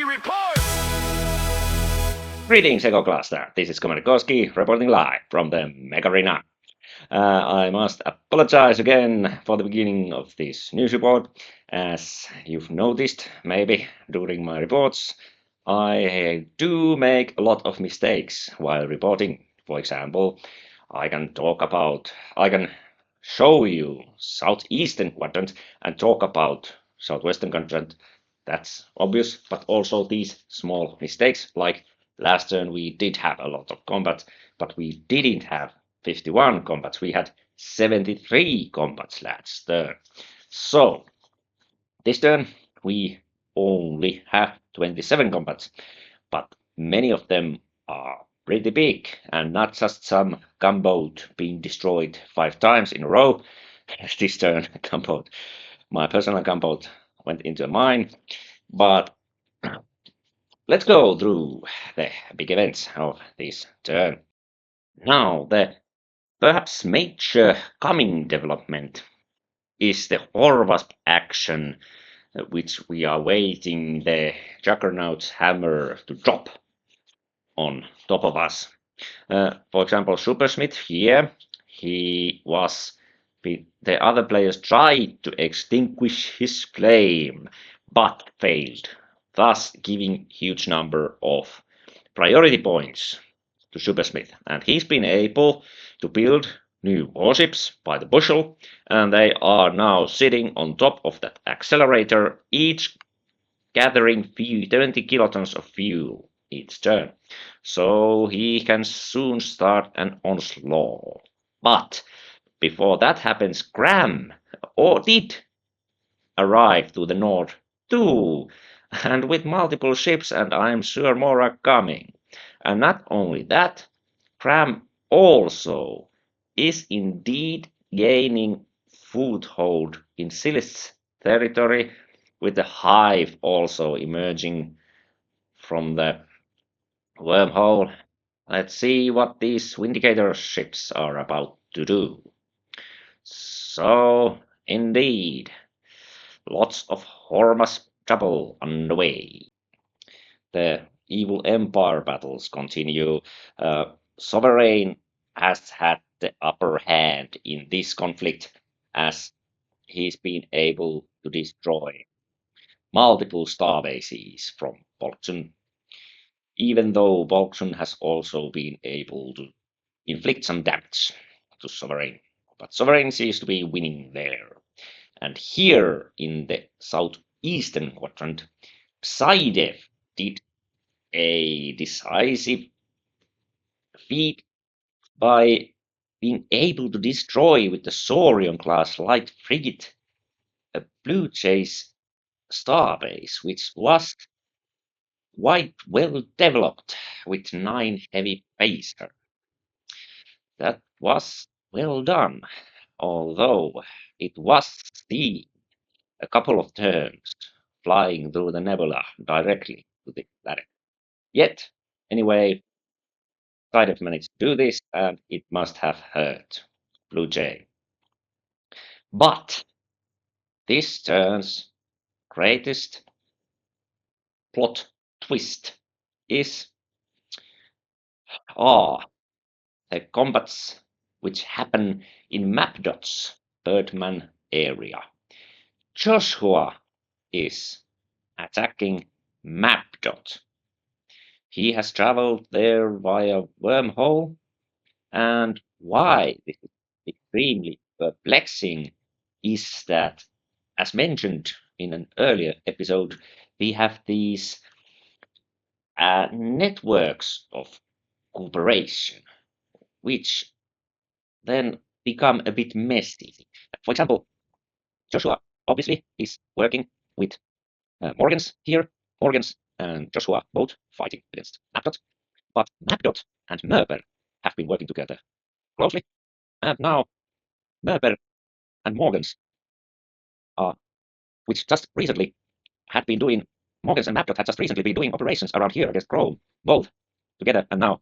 Koski reports! Greetings, Eco Cluster. This is Commander Koski reporting live from the Megarena. I must apologize again for the beginning of this news report. As you've noticed, maybe during my reports, I do make a lot of mistakes while reporting. For example, I can show you southeastern quadrant and talk about southwestern quadrant. That's obvious, but also these small mistakes, like last turn we did have a lot of combat, but we didn't have 51 combats. We had 73 combats last turn. So this turn we only have 27 combats, but many of them are pretty big and not just some gunboat being destroyed 5 times in a row. This turn gunboat, my personal gunboat went into a mine, but let's go through the big events of this turn. Now, the perhaps major coming development is the Horvasp action, which we are waiting the Juggernaut's hammer to drop on top of us. For example, Supersmith here, the other players tried to extinguish his flame, but failed, thus giving huge number of priority points to Supersmith. And he's been able to build new warships by the bushel, and they are now sitting on top of that accelerator, each gathering 20 kilotons of fuel each turn. So he can soon start an onslaught. But before that happens, Graham did arrive to the north too, and with multiple ships, and I'm sure more are coming. And not only that, Graham also is indeed gaining foothold in Silith's territory, with the hive also emerging from the wormhole. Let's see what these Vindicator ships are about to do. So, indeed, lots of Hormas trouble underway. The evil empire battles continue. Sovereign has had the upper hand in this conflict, as he's been able to destroy multiple starbases from Volksun, even though Volksun has also been able to inflict some damage to Sovereign. But Sovereign seems to be winning there. And here in the southeastern quadrant, Psydev did a decisive feat by being able to destroy with the Saurian class light frigate a Blue Chase starbase, which was quite well developed with 9 heavy phaser. That was well done, although it was seen a couple of turns flying through the nebula directly to the planet. Yet, anyway, Psydev managed to do this, and it must have hurt Blue Jay. But this turn's greatest plot twist is the combats which happen in Mapdot's Birdman area. Joshua is attacking Mapdot. He has traveled there via wormhole, and why this is extremely perplexing is that, as mentioned in an earlier episode, we have these networks of cooperation, which then become a bit messy. For example, Joshua obviously is working with Morgans here. Morgans and Joshua both fighting against Mapdot, but Mapdot and Merper have been working together closely, and now Merper and Morgans which just recently had been doing, Morgans and Mapdot had just recently been doing operations around here against Chrome, both together, and now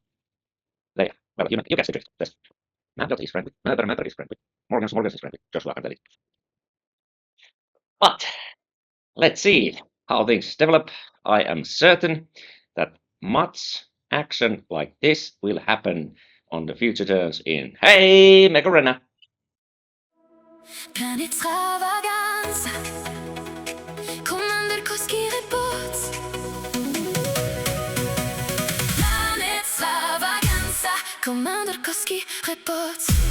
they, well, you guess the drift. Yes. Mapdot is friendly, Merper is friendly, Morgans is friendly, Joshua and Elite. But let's see how things develop, I am certain that much action like this will happen on the future turns in Hey Megarena. Planetsravagans, Commander Koski reports. Planetsravaganza, Commander Koski reports.